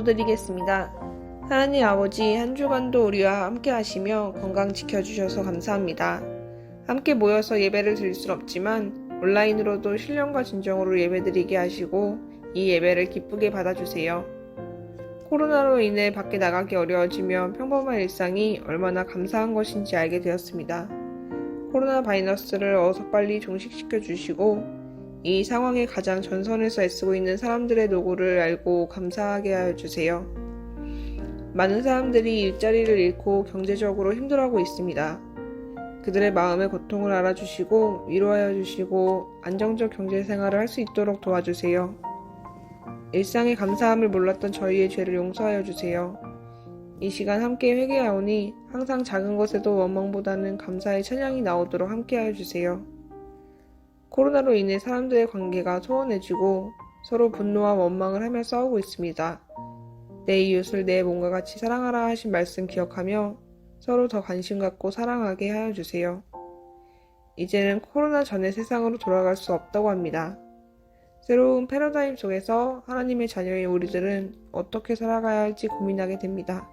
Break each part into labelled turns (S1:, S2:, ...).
S1: 기도드리겠습니다. 하나님 아버지, 한 주간도 우리와 함께 하시며 건강 지켜주셔서 감사합니다. 함께 모여서 예배를 드릴 순 없지만 온라인으로도 신령과 진정으로 예배드리게 하시고 이 예배를 기쁘게 받아주세요. 코로나로 인해 밖에 나가기 어려워지며 평범한 일상이 얼마나 감사한 것인지 알게 되었습니다. 코로나 바이러스를 어서 빨리 종식시켜 주시고 이 상황에 가장 전선에서 애쓰고 있는 사람들의 노고를 알고 감사하게 하여 주세요. 많은 사람들이 일자리를 잃고 경제적으로 힘들어하고 있습니다. 그들의 마음의 고통을 알아주시고 위로하여 주시고 안정적 경제 생활을 할 수 있도록 도와주세요. 일상의 감사함을 몰랐던 저희의 죄를 용서하여 주세요. 이 시간 함께 회개하오니 항상 작은 것에도 원망보다는 감사의 찬양이 나오도록 함께하여 주세요. 코로나로 인해 사람들의 관계가 소원해지고 서로 분노와 원망을 하며 싸우고 있습니다. 내 이웃을 내 몸과 같이 사랑하라 하신 말씀 기억하며 서로 더 관심 갖고 사랑하게 하여 주세요. 이제는 코로나 전의 세상으로 돌아갈 수 없다고 합니다. 새로운 패러다임 속에서 하나님의 자녀인 우리들은 어떻게 살아가야 할지 고민하게 됩니다.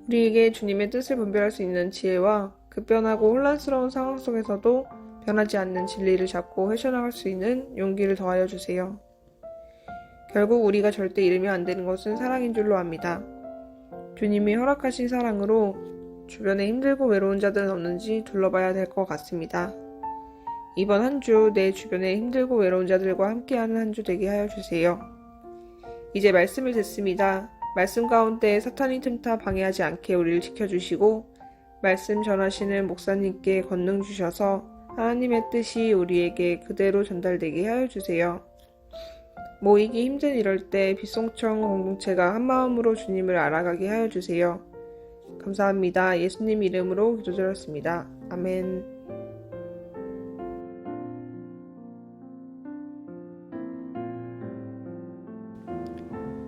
S1: 우리에게 주님의 뜻을 분별할 수 있는 지혜와 급변하고 혼란스러운 상황 속에서도 변하지 않는 진리를 잡고 헤쳐나갈 수 있는 용기를 더하여 주세요. 결국 우리가 절대 잃으면 안 되는 것은 사랑인 줄로 압니다. 주님이 허락하신 사랑으로 주변에 힘들고 외로운 자들은 없는지 둘러봐야 될 것 같습니다. 이번 한 주 내 주변에 힘들고 외로운 자들과 함께하는 한 주 되게 하여 주세요. 이제 말씀을 듣습니다. 말씀 가운데 사탄이 틈타 방해하지 않게 우리를 지켜주시고 말씀 전하시는 목사님께 권능 주셔서 하나님의 뜻이 우리에게 그대로 전달되게 하여 주세요. 모이기 힘든 이럴 때 빛송청 공동체가 한마음으로 주님을 알아가게 하여 주세요. 감사합니다. 예수님 이름으로 기도드렸습니다. 아멘.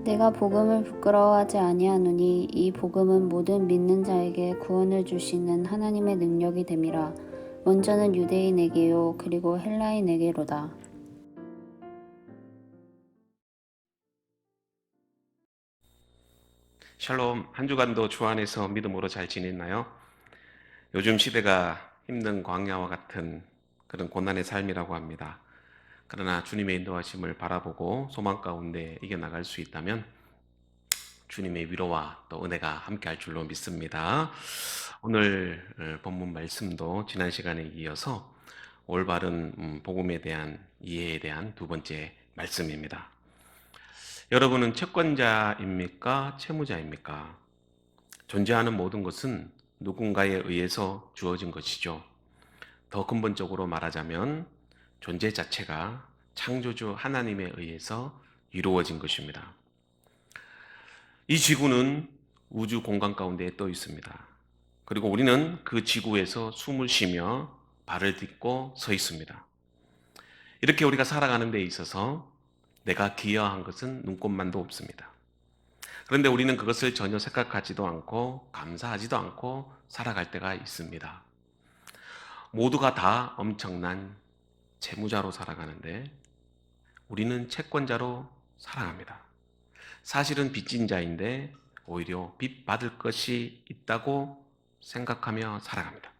S2: 내가 복음을 부끄러워하지 아니하노니 이 복음은 모든 믿는 자에게 구원을 주시는 하나님의 능력이 됨이라. 먼저는 유대인에게요 그리고 헬라인에게로다.
S3: 샬롬, 한 주간도 주 안에서 믿음으로 잘 지냈나요? 요즘 시대가 힘든 광야와 같은 그런 고난의 삶이라고 합니다. 그러나 주님의 인도하심을 바라보고 소망 가운데 이겨나갈 수 있다면 주님의 위로와 또 은혜가 함께할 줄로 믿습니다. 오늘 본문 말씀도 지난 시간에 이어서 올바른 복음에 대한 이해에 대한 두 번째 말씀입니다. 여러분은 채권자입니까? 채무자입니까? 존재하는 모든 것은 누군가에 의해서 주어진 것이죠. 더 근본적으로 말하자면 존재 자체가 창조주 하나님에 의해서 이루어진 것입니다. 이 지구는 우주 공간 가운데 떠 있습니다. 그리고 우리는 그 지구에서 숨을 쉬며 발을 딛고 서 있습니다. 이렇게 우리가 살아가는 데 있어서 내가 기여한 것은 눈꼽만도 없습니다. 그런데 우리는 그것을 전혀 생각하지도 않고 감사하지도 않고 살아갈 때가 있습니다. 모두가 다 엄청난 채무자로 살아가는데 우리는 채권자로 살아갑니다. 사실은 빚진 자인데 오히려 빚 받을 것이 있다고 생각하며 살아갑니다.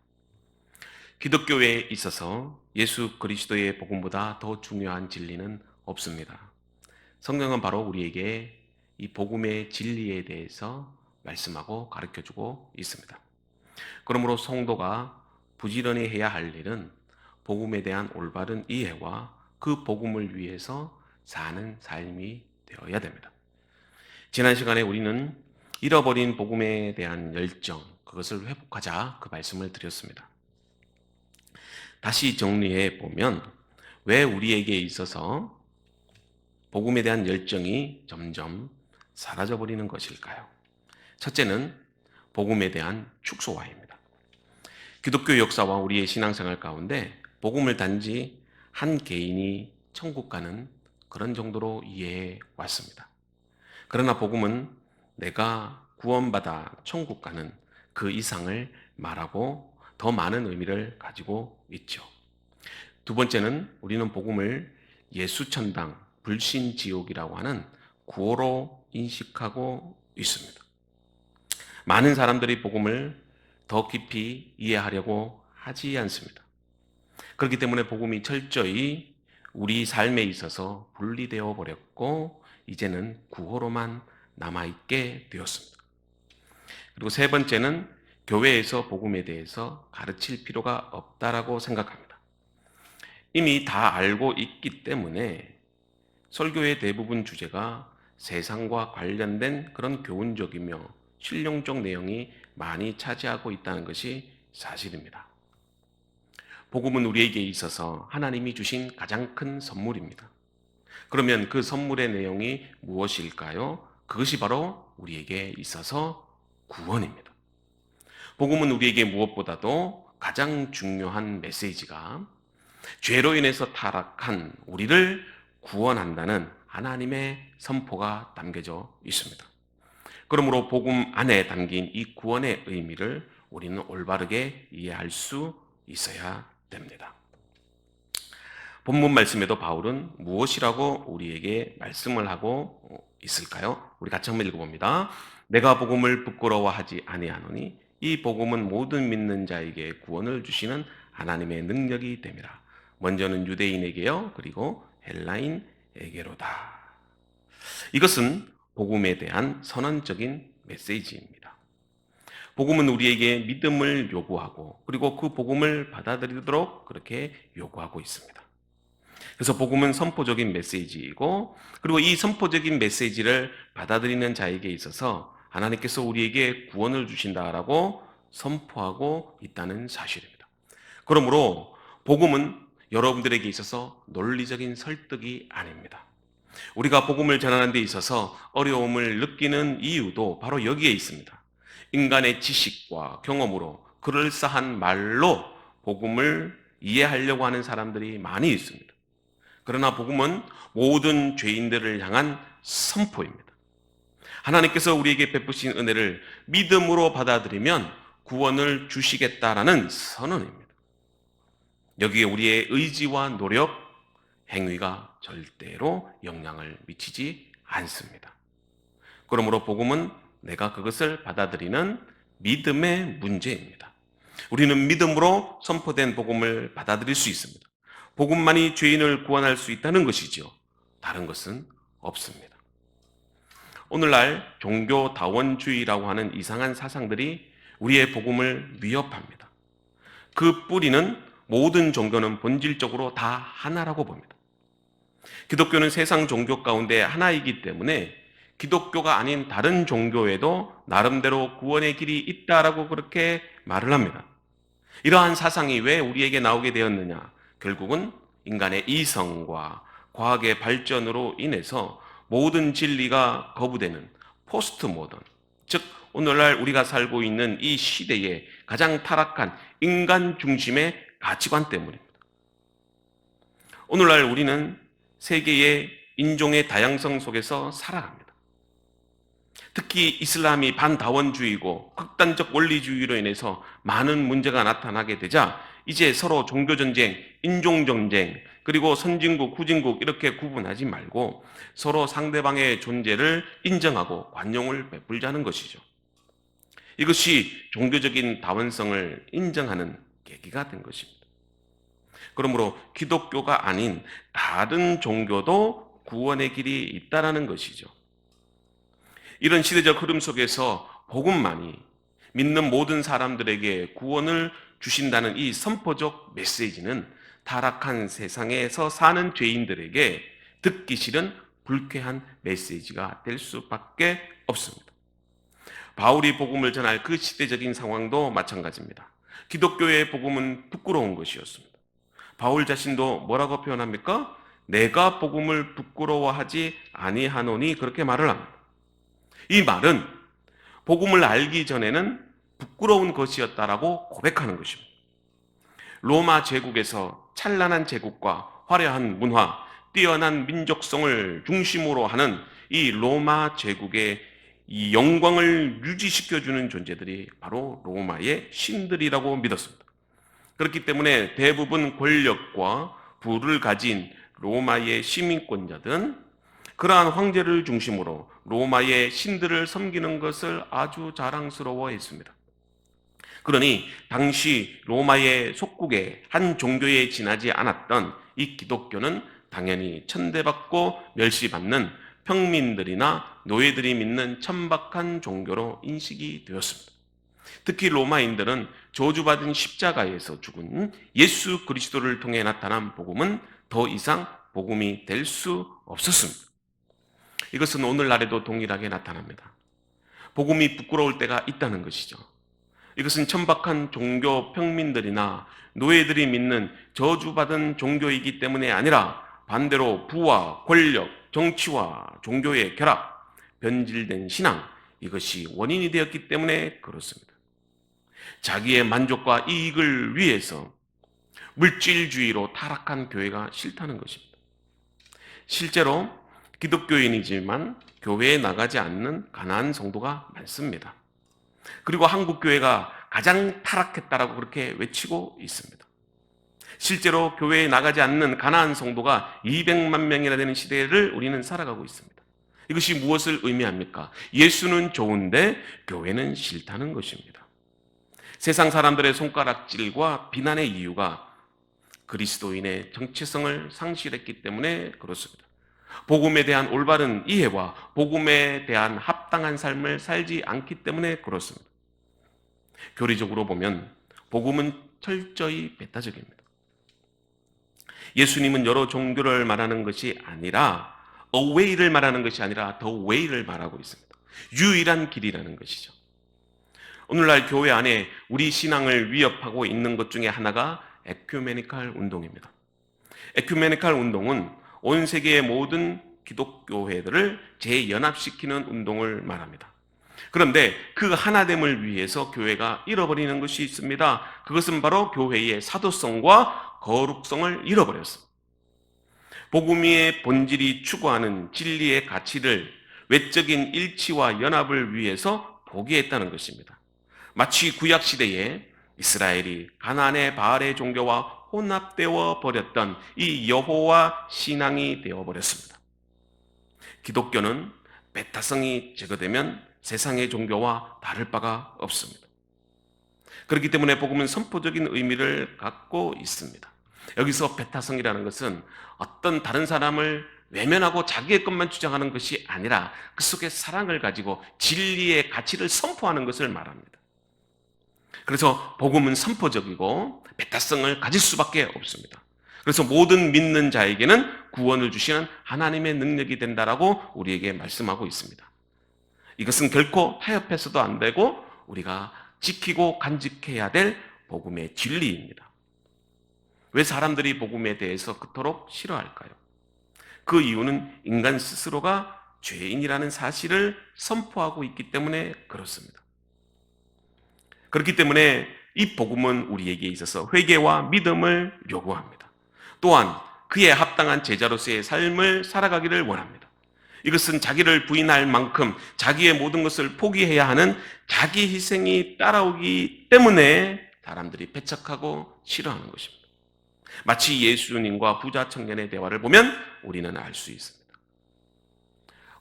S3: 기독교에 있어서 예수 그리스도의 복음보다 더 중요한 진리는 없습니다. 성경은 바로 우리에게 이 복음의 진리에 대해서 말씀하고 가르쳐주고 있습니다. 그러므로 성도가 부지런히 해야 할 일은 복음에 대한 올바른 이해와 그 복음을 위해서 사는 삶이 되어야 됩니다. 지난 시간에 우리는 잃어버린 복음에 대한 열정, 그것을 회복하자 그 말씀을 드렸습니다. 다시 정리해 보면 왜 우리에게 있어서 복음에 대한 열정이 점점 사라져버리는 것일까요? 첫째는 복음에 대한 축소화입니다. 기독교 역사와 우리의 신앙생활 가운데 복음을 단지 한 개인이 천국 가는 그런 정도로 이해해 왔습니다. 그러나 복음은 내가 구원받아 천국 가는 그 이상을 말하고 더 많은 의미를 가지고 있죠. 두 번째는 우리는 복음을 예수천당, 불신지옥이라고 하는 구호로 인식하고 있습니다. 많은 사람들이 복음을 더 깊이 이해하려고 하지 않습니다. 그렇기 때문에 복음이 철저히 우리 삶에 있어서 분리되어 버렸고 이제는 구호로만 남아있게 되었습니다. 그리고 세 번째는 교회에서 복음에 대해서 가르칠 필요가 없다라고 생각합니다. 이미 다 알고 있기 때문에 설교의 대부분 주제가 세상과 관련된 그런 교훈적이며 실용적 내용이 많이 차지하고 있다는 것이 사실입니다. 복음은 우리에게 있어서 하나님이 주신 가장 큰 선물입니다. 그러면 그 선물의 내용이 무엇일까요? 그것이 바로 우리에게 있어서 구원입니다. 복음은 우리에게 무엇보다도 가장 중요한 메시지가 죄로 인해서 타락한 우리를 구원한다는 하나님의 선포가 담겨져 있습니다. 그러므로 복음 안에 담긴 이 구원의 의미를 우리는 올바르게 이해할 수 있어야 됩니다. 본문 말씀에도 바울은 무엇이라고 우리에게 말씀을 하고 있을까요? 우리 같이 한번 읽어봅니다. 내가 복음을 부끄러워하지 아니하노니 이 복음은 모든 믿는 자에게 구원을 주시는 하나님의 능력이 됨이라. 먼저는 유대인에게요, 그리고 헬라인에게로다. 이것은 복음에 대한 선언적인 메시지입니다. 복음은 우리에게 믿음을 요구하고 그리고 그 복음을 받아들이도록 그렇게 요구하고 있습니다. 그래서 복음은 선포적인 메시지이고 그리고 이 선포적인 메시지를 받아들이는 자에게 있어서 하나님께서 우리에게 구원을 주신다라고 선포하고 있다는 사실입니다. 그러므로 복음은 여러분들에게 있어서 논리적인 설득이 아닙니다. 우리가 복음을 전하는 데 있어서 어려움을 느끼는 이유도 바로 여기에 있습니다. 인간의 지식과 경험으로 그럴싸한 말로 복음을 이해하려고 하는 사람들이 많이 있습니다. 그러나 복음은 모든 죄인들을 향한 선포입니다. 하나님께서 우리에게 베푸신 은혜를 믿음으로 받아들이면 구원을 주시겠다라는 선언입니다. 여기에 우리의 의지와 노력, 행위가 절대로 영향을 미치지 않습니다. 그러므로 복음은 내가 그것을 받아들이는 믿음의 문제입니다. 우리는 믿음으로 선포된 복음을 받아들일 수 있습니다. 복음만이 죄인을 구원할 수 있다는 것이죠. 다른 것은 없습니다. 오늘날 종교다원주의라고 하는 이상한 사상들이 우리의 복음을 위협합니다. 그 뿌리는 모든 종교는 본질적으로 다 하나라고 봅니다. 기독교는 세상 종교 가운데 하나이기 때문에 기독교가 아닌 다른 종교에도 나름대로 구원의 길이 있다라고 그렇게 말을 합니다. 이러한 사상이 왜 우리에게 나오게 되었느냐? 결국은 인간의 이성과 과학의 발전으로 인해서 모든 진리가 거부되는 포스트 모던, 즉 오늘날 우리가 살고 있는 이 시대의 가장 타락한 인간 중심의 가치관 때문입니다. 오늘날 우리는 세계의 인종의 다양성 속에서 살아갑니다. 특히 이슬람이 반다원주의고 극단적 원리주의로 인해서 많은 문제가 나타나게 되자 이제 서로 종교전쟁, 인종전쟁, 그리고 선진국, 후진국 이렇게 구분하지 말고 서로 상대방의 존재를 인정하고 관용을 베풀자는 것이죠. 이것이 종교적인 다원성을 인정하는 계기가 된 것입니다. 그러므로 기독교가 아닌 다른 종교도 구원의 길이 있다라는 것이죠. 이런 시대적 흐름 속에서 복음만이 믿는 모든 사람들에게 구원을 주신다는 이 선포적 메시지는 타락한 세상에서 사는 죄인들에게 듣기 싫은 불쾌한 메시지가 될 수밖에 없습니다. 바울이 복음을 전할 그 시대적인 상황도 마찬가지입니다. 기독교의 복음은 부끄러운 것이었습니다. 바울 자신도 뭐라고 표현합니까? 내가 복음을 부끄러워하지 아니하노니 그렇게 말을 합니다. 이 말은 복음을 알기 전에는 부끄러운 것이었다라고 고백하는 것입니다. 로마 제국에서 찬란한 제국과 화려한 문화, 뛰어난 민족성을 중심으로 하는 이 로마 제국의 이 영광을 유지시켜주는 존재들이 바로 로마의 신들이라고 믿었습니다. 그렇기 때문에 대부분 권력과 부를 가진 로마의 시민권자들은 그러한 황제를 중심으로 로마의 신들을 섬기는 것을 아주 자랑스러워했습니다. 그러니 당시 로마의 속국의 한 종교에 지나지 않았던 이 기독교는 당연히 천대받고 멸시받는 평민들이나 노예들이 믿는 천박한 종교로 인식이 되었습니다. 특히 로마인들은 저주받은 십자가에서 죽은 예수 그리스도를 통해 나타난 복음은 더 이상 복음이 될 수 없었습니다. 이것은 오늘날에도 동일하게 나타납니다. 복음이 부끄러울 때가 있다는 것이죠. 이것은 천박한 종교 평민들이나 노예들이 믿는 저주받은 종교이기 때문에 아니라 반대로 부와 권력, 정치와 종교의 결합, 변질된 신앙, 이것이 원인이 되었기 때문에 그렇습니다. 자기의 만족과 이익을 위해서 물질주의로 타락한 교회가 싫다는 것입니다. 실제로 기독교인이지만 교회에 나가지 않는 가난한 성도가 많습니다. 그리고 한국 교회가 가장 타락했다라고 그렇게 외치고 있습니다. 실제로 교회에 나가지 않는 가난한 성도가 200만 명이나 되는 시대를 우리는 살아가고 있습니다. 이것이 무엇을 의미합니까? 예수는 좋은데 교회는 싫다는 것입니다. 세상 사람들의 손가락질과 비난의 이유가 그리스도인의 정체성을 상실했기 때문에 그렇습니다. 복음에 대한 올바른 이해와 복음에 대한 합당한 삶을 살지 않기 때문에 그렇습니다. 교리적으로 보면 복음은 철저히 배타적입니다. 예수님은 여러 종교를 말하는 것이 아니라 a way를 말하는 것이 아니라 the way를 말하고 있습니다. 유일한 길이라는 것이죠. 오늘날 교회 안에 우리 신앙을 위협하고 있는 것 중에 하나가 에큐메니칼 운동입니다. 에큐메니칼 운동은 온 세계의 모든 기독교회들을 재연합시키는 운동을 말합니다. 그런데 그 하나됨을 위해서 교회가 잃어버리는 것이 있습니다. 그것은 바로 교회의 사도성과 거룩성을 잃어버렸습니다. 복음의 본질이 추구하는 진리의 가치를 외적인 일치와 연합을 위해서 포기했다는 것입니다. 마치 구약시대에 이스라엘이 가나안의 바알의 종교와 혼합되어 버렸던 이 여호와 신앙이 되어버렸습니다. 기독교는 배타성이 제거되면 세상의 종교와 다를 바가 없습니다. 그렇기 때문에 복음은 선포적인 의미를 갖고 있습니다. 여기서 배타성이라는 것은 어떤 다른 사람을 외면하고 자기의 것만 주장하는 것이 아니라 그 속에 사랑을 가지고 진리의 가치를 선포하는 것을 말합니다. 그래서 복음은 선포적이고 배타성을 가질 수밖에 없습니다. 그래서 모든 믿는 자에게는 구원을 주시는 하나님의 능력이 된다라고 우리에게 말씀하고 있습니다. 이것은 결코 타협해서도 안 되고 우리가 지키고 간직해야 될 복음의 진리입니다. 왜 사람들이 복음에 대해서 그토록 싫어할까요? 그 이유는 인간 스스로가 죄인이라는 사실을 선포하고 있기 때문에 그렇습니다. 그렇기 때문에 이 복음은 우리에게 있어서 회개와 믿음을 요구합니다. 또한 그에 합당한 제자로서의 삶을 살아가기를 원합니다. 이것은 자기를 부인할 만큼 자기의 모든 것을 포기해야 하는 자기 희생이 따라오기 때문에 사람들이 배척하고 싫어하는 것입니다. 마치 예수님과 부자 청년의 대화를 보면 우리는 알 수 있습니다.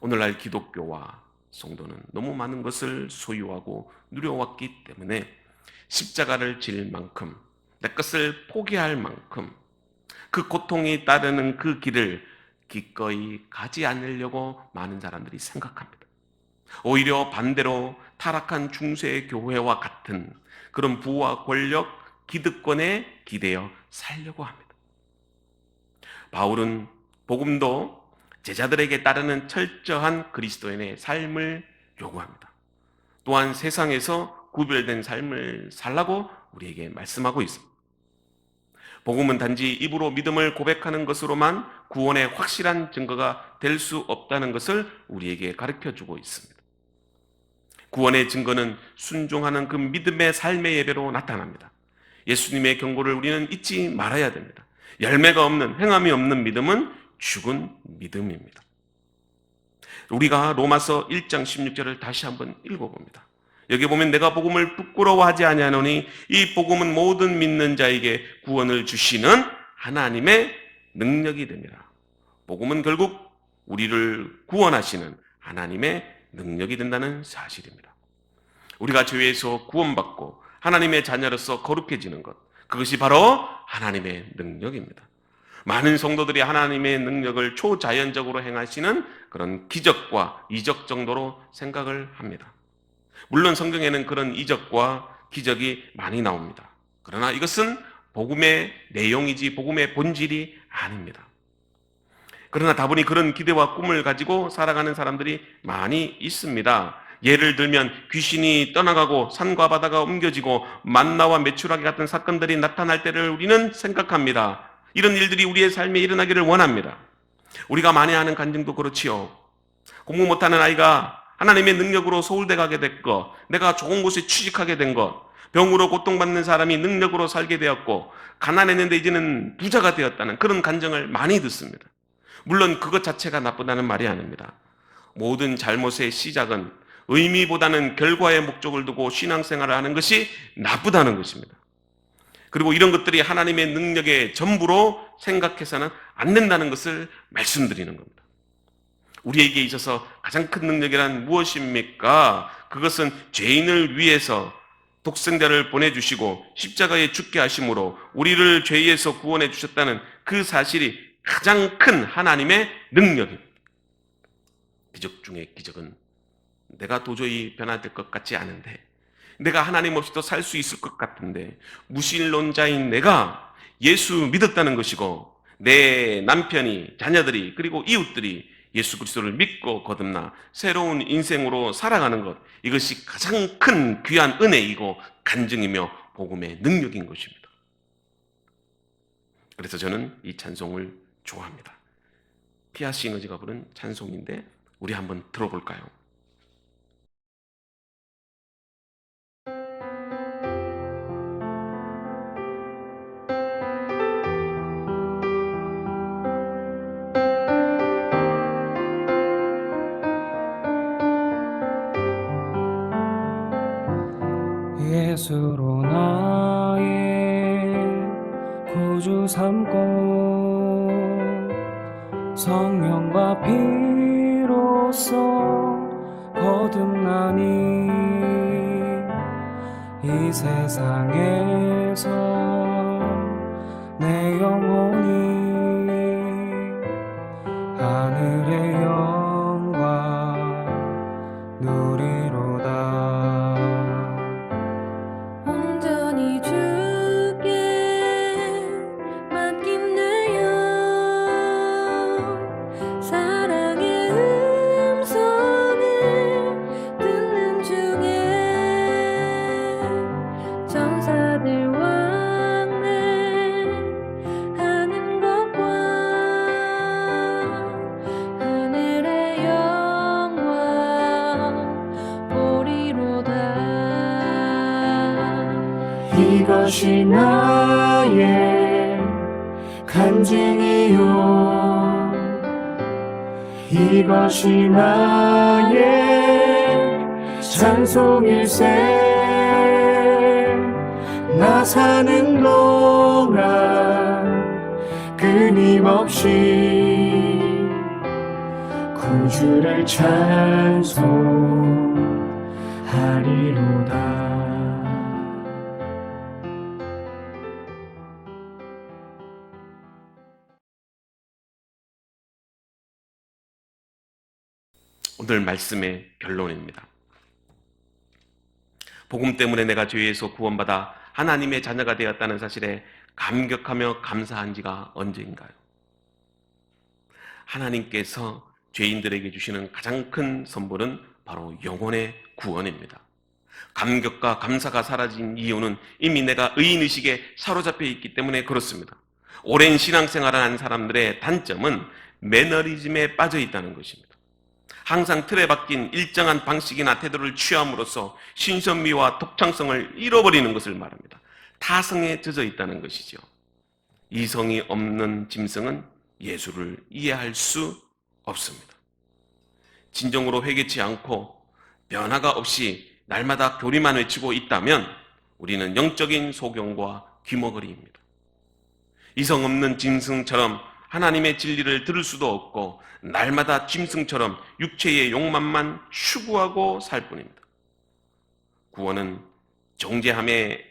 S3: 오늘날 기독교와 성도는 너무 많은 것을 소유하고 누려왔기 때문에 십자가를 질 만큼 내 것을 포기할 만큼 그 고통이 따르는 그 길을 기꺼이 가지 않으려고 많은 사람들이 생각합니다. 오히려 반대로 타락한 중세 교회와 같은 그런 부와 권력, 기득권에 기대어 살려고 합니다. 바울은 복음도 제자들에게 따르는 철저한 그리스도인의 삶을 요구합니다. 또한 세상에서 구별된 삶을 살라고 우리에게 말씀하고 있습니다. 복음은 단지 입으로 믿음을 고백하는 것으로만 구원의 확실한 증거가 될 수 없다는 것을 우리에게 가르쳐주고 있습니다. 구원의 증거는 순종하는 그 믿음의 삶의 예배로 나타납니다. 예수님의 경고를 우리는 잊지 말아야 됩니다. 열매가 없는, 행함이 없는 믿음은 죽은 믿음입니다. 우리가 로마서 1장 16절을 다시 한번 읽어봅니다. 여기 보면 내가 복음을 부끄러워하지 아니하노니 이 복음은 모든 믿는 자에게 구원을 주시는 하나님의 능력이 됩니다. 복음은 결국 우리를 구원하시는 하나님의 능력이 된다는 사실입니다. 우리가 죄에서 구원받고 하나님의 자녀로서 거룩해지는 것, 그것이 바로 하나님의 능력입니다. 많은 성도들이 하나님의 능력을 초자연적으로 행하시는 그런 기적과 이적 정도로 생각을 합니다. 물론 성경에는 그런 이적과 기적이 많이 나옵니다. 그러나 이것은 복음의 내용이지 복음의 본질이 아닙니다. 그러나 다분히 그런 기대와 꿈을 가지고 살아가는 사람들이 많이 있습니다. 예를 들면 귀신이 떠나가고 산과 바다가 옮겨지고 만나와 메추라기 같은 사건들이 나타날 때를 우리는 생각합니다. 이런 일들이 우리의 삶에 일어나기를 원합니다. 우리가 많이 하는 간증도 그렇지요. 공부 못하는 아이가 하나님의 능력으로 서울대 가게 된 것, 내가 좋은 곳에 취직하게 된 것, 병으로 고통받는 사람이 능력으로 살게 되었고 가난했는데 이제는 부자가 되었다는 그런 간증을 많이 듣습니다. 물론 그것 자체가 나쁘다는 말이 아닙니다. 모든 잘못의 시작은 의미보다는 결과의 목적을 두고 신앙생활을 하는 것이 나쁘다는 것입니다. 그리고 이런 것들이 하나님의 능력의 전부로 생각해서는 안 된다는 것을 말씀드리는 겁니다. 우리에게 있어서 가장 큰 능력이란 무엇입니까? 그것은 죄인을 위해서 독생자를 보내주시고 십자가에 죽게 하심으로 우리를 죄에서 구원해 주셨다는 그 사실이 가장 큰 하나님의 능력입니다. 기적 중에 기적은 내가 도저히 변화될 것 같지 않은데, 내가 하나님 없이도 살 수 있을 것 같은데, 무신론자인 내가 예수 믿었다는 것이고 내 남편이, 자녀들이, 그리고 이웃들이 예수 그리스도를 믿고 거듭나 새로운 인생으로 살아가는 것, 이것이 가장 큰 귀한 은혜이고 간증이며 복음의 능력인 것입니다. 그래서 저는 이 찬송을 좋아합니다. 피아 시너지가 부른 찬송인데 우리 한번 들어볼까요?
S4: 예수로 나의 구주 삼고 성령과 피로써 거듭나니 이 세상에서 내 영혼이 하늘의 영광 누리로다.
S5: 온전히 주께 맡김내어 사랑의 음성을 듣는 중에 전사들 왕래하는 것과 하늘의 영광 보리로다.
S4: 이것이 나의 간증이요, 이것이 나의 찬송일세. 나 사는 동안 끊임없이 구주를 찬송하리로다.
S3: 오늘 말씀의 결론입니다. 복음 때문에 내가 죄에서 구원받아 하나님의 자녀가 되었다는 사실에 감격하며 감사한 지가 언제인가요? 하나님께서 죄인들에게 주시는 가장 큰 선물은 바로 영혼의 구원입니다. 감격과 감사가 사라진 이유는 이미 내가 의인의식에 사로잡혀 있기 때문에 그렇습니다. 오랜 신앙생활을 한 사람들의 단점은 매너리즘에 빠져 있다는 것입니다. 항상 틀에 박힌 일정한 방식이나 태도를 취함으로써 신선미와 독창성을 잃어버리는 것을 말합니다. 타성에 젖어 있다는 것이죠. 이성이 없는 짐승은 예수를 이해할 수 없습니다. 진정으로 회개치 않고 변화가 없이 날마다 교리만 외치고 있다면 우리는 영적인 소경과 귀머거리입니다. 이성 없는 짐승처럼 하나님의 진리를 들을 수도 없고 날마다 짐승처럼 육체의 욕망만 추구하고 살 뿐입니다. 구원은 정죄함의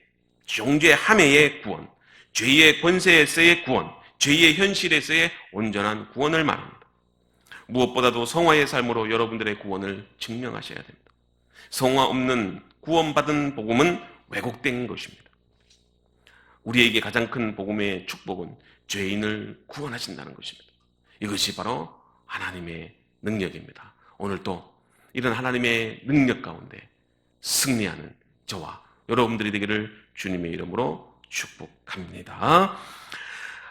S3: 구원, 죄의 권세에서의 구원, 죄의 현실에서의 온전한 구원을 말합니다. 무엇보다도 성화의 삶으로 여러분들의 구원을 증명하셔야 됩니다. 성화 없는 구원받은 복음은 왜곡된 것입니다. 우리에게 가장 큰 복음의 축복은 죄인을 구원하신다는 것입니다. 이것이 바로 하나님의 능력입니다. 오늘도 이런 하나님의 능력 가운데 승리하는 저와 여러분들이 되기를 주님의 이름으로 축복합니다.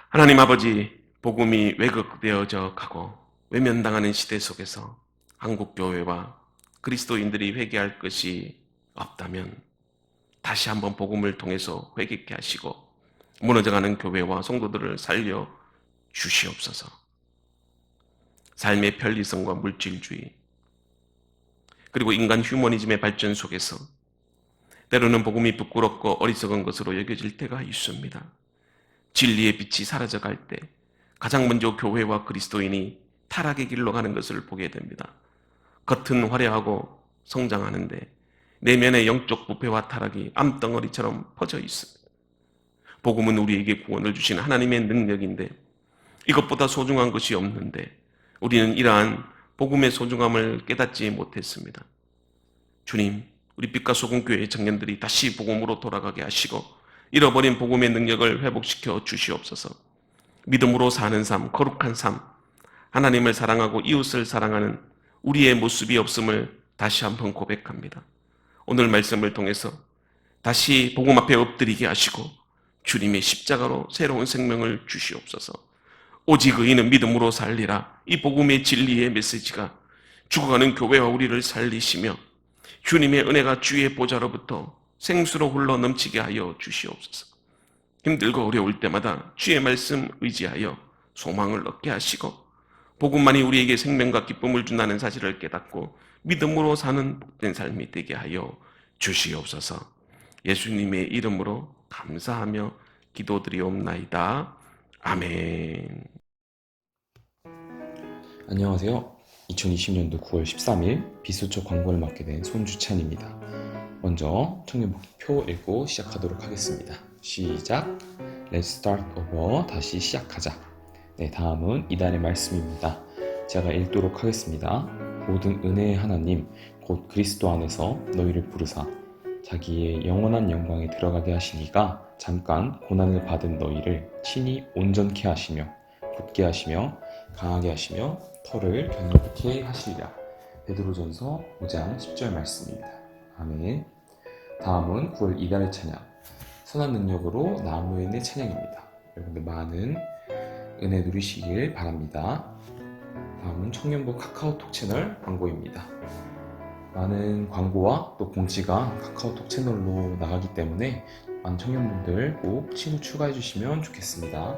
S3: 하나님 아버지, 복음이 왜곡되어져 가고 외면당하는 시대 속에서 한국교회와 그리스도인들이 회개할 것이 없다면 다시 한번 복음을 통해서 회개케 하시고 무너져가는 교회와 성도들을 살려 주시옵소서. 삶의 편리성과 물질주의 그리고 인간 휴머니즘의 발전 속에서 때로는 복음이 부끄럽고 어리석은 것으로 여겨질 때가 있습니다. 진리의 빛이 사라져갈 때 가장 먼저 교회와 그리스도인이 타락의 길로 가는 것을 보게 됩니다. 겉은 화려하고 성장하는데 내면의 영적 부패와 타락이 암덩어리처럼 퍼져 있습니다. 복음은 우리에게 구원을 주신 하나님의 능력인데 이것보다 소중한 것이 없는데 우리는 이러한 복음의 소중함을 깨닫지 못했습니다. 주님, 우리 빛과 소금 교회의 청년들이 다시 복음으로 돌아가게 하시고 잃어버린 복음의 능력을 회복시켜 주시옵소서. 믿음으로 사는 삶, 거룩한 삶, 하나님을 사랑하고 이웃을 사랑하는 우리의 모습이 없음을 다시 한번 고백합니다. 오늘 말씀을 통해서 다시 복음 앞에 엎드리게 하시고 주님의 십자가로 새로운 생명을 주시옵소서. 오직 의인은 믿음으로 살리라. 이 복음의 진리의 메시지가 죽어가는 교회와 우리를 살리시며 주님의 은혜가 주의 보좌로부터 생수로 흘러 넘치게 하여 주시옵소서. 힘들고 어려울 때마다 주의 말씀 의지하여 소망을 얻게 하시고 복음만이 우리에게 생명과 기쁨을 준다는 사실을 깨닫고 믿음으로 사는 복된 삶이 되게 하여 주시옵소서. 예수님의 이름으로 감사하며 기도드리옵나이다. 아멘.
S6: 안녕하세요. 2020년도 9월 13일 비수처 광고를 맡게 된 손주찬입니다. 먼저 청년복표 읽고 시작하도록 하겠습니다. 시작. Let's start over. 다시 시작하자. 네, 다음은 이달의 말씀입니다. 제가 읽도록 하겠습니다. 모든 은혜의 하나님 곧 그리스도 안에서 너희를 부르사 자기의 영원한 영광에 들어가게 하시니가 잠깐 고난을 받은 너희를 친히 온전케 하시며 굳게 하시며 강하게 하시며 터를 견고케 하시리라. 베드로전서 5장 10절 말씀입니다. 아멘. 다음은 9월 이달의 찬양 선한 능력으로 나무인의 찬양입니다. 여러분들 많은 은혜 누리시길 바랍니다. 다음은 청년부 카카오톡 채널 광고입니다. 많은 광고와 또 공지가 카카오톡 채널로 나가기 때문에 많은 청년분들 꼭 친구 추가해 주시면 좋겠습니다.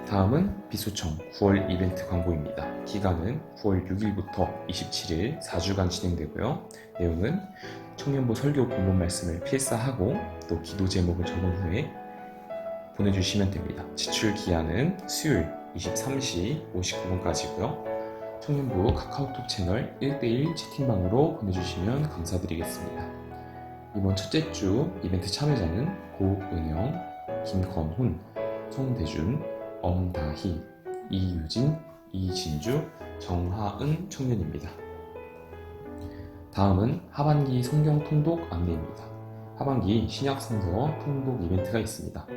S6: 다음은 비소청 9월 이벤트 광고입니다. 기간은 9월 6일부터 27일 4주간 진행되고요. 내용은 청년부 설교 본문 말씀을 필사하고 또 기도 제목을 적은 후에 보내주시면 됩니다. 지출 기한은 수요일 23시 59분까지고요. 청년부 카카오톡 채널 1대1 채팅방으로 보내주시면 감사드리겠습니다. 이번 첫째 주 이벤트 참여자는 고은영, 김건훈, 송대준, 엄다희, 이유진, 이진주, 정하은 청년입니다. 다음은 하반기 성경 통독 안내입니다. 하반기 신약 성서 통독 이벤트가 있습니다.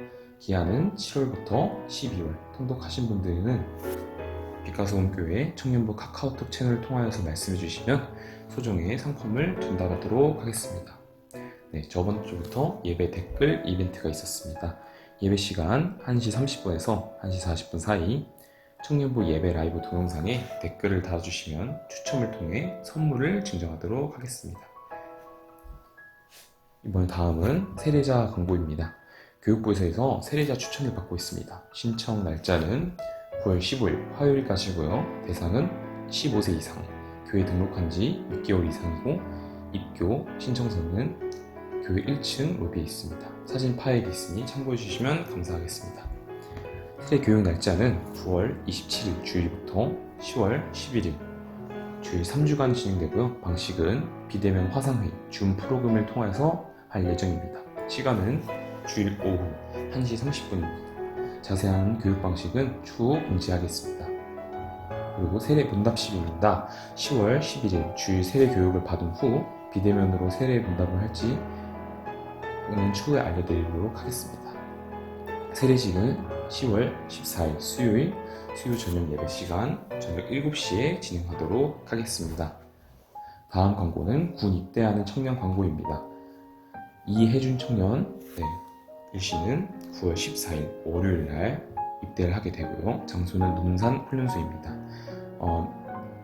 S6: 기한은 7월부터 12월. 통독하신 분들은 빛과소금교회 청년부 카카오톡 채널을 통하여서 말씀해 주시면 소정의 상품을 전달하도록 하겠습니다. 네, 저번 주부터 예배 댓글 이벤트가 있었습니다. 예배 시간 1시 30분에서 1시 40분 사이 청년부 예배 라이브 동영상에 댓글을 달아주시면 추첨을 통해 선물을 증정하도록 하겠습니다. 이번 다음은 세례자 광고입니다. 교육부에서 세례자 추천을 받고 있습니다. 신청 날짜는 9월 15일 화요일까지고요. 대상은 15세 이상, 교회 등록한 지 6개월 이상이고 입교 신청서는 교회 1층 로비에 있습니다. 사진 파일이 있으니 참고해 주시면 감사하겠습니다. 세례 교육 날짜는 9월 27일 주일부터 10월 11일 주일 3주간 진행되고요. 방식은 비대면 화상회의, 줌 프로그램을 통해서 할 예정입니다. 시간은 주일 오후 1시 30분입니다. 자세한 교육 방식은 추후 공지하겠습니다. 그리고 세례 문답식입니다. 10월 11일 주일 세례 교육을 받은 후 비대면으로 세례 문답을 할지 는 추후에 알려드리도록 하겠습니다. 세례식은 10월 14일 수요일 수요 저녁 예배 시간 저녁 7시에 진행하도록 하겠습니다. 다음 광고는 군 입대하는 청년 광고입니다. 이혜준 청년, 일시는 9월 14일 월요일 날 입대를 하게 되고요. 장소는 논산 훈련소입니다.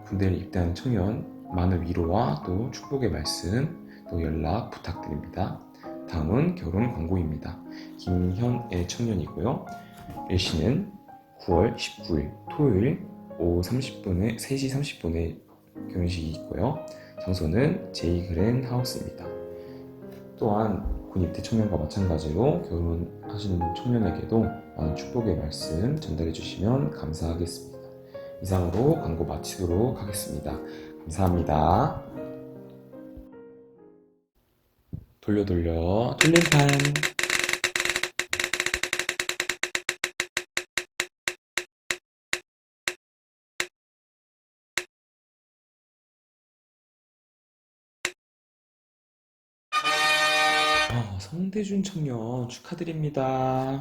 S6: 군대를 입대하는 청년 많은 위로와 또 축복의 말씀 또 연락 부탁드립니다. 다음은 결혼 광고입니다. 김현애 청년이고요. 일시는 9월 19일 토요일 오후 3시 30분에 결혼식이 있고요. 장소는 제이그랜 하우스입니다. 또한 군 입대 청년과 마찬가지로 결혼하시는 청년에게도 많은 축복의 말씀 전달해 주시면 감사하겠습니다. 이상으로 광고 마치도록 하겠습니다. 감사합니다. 돌려 돌림판. 성대준 청년 축하드립니다.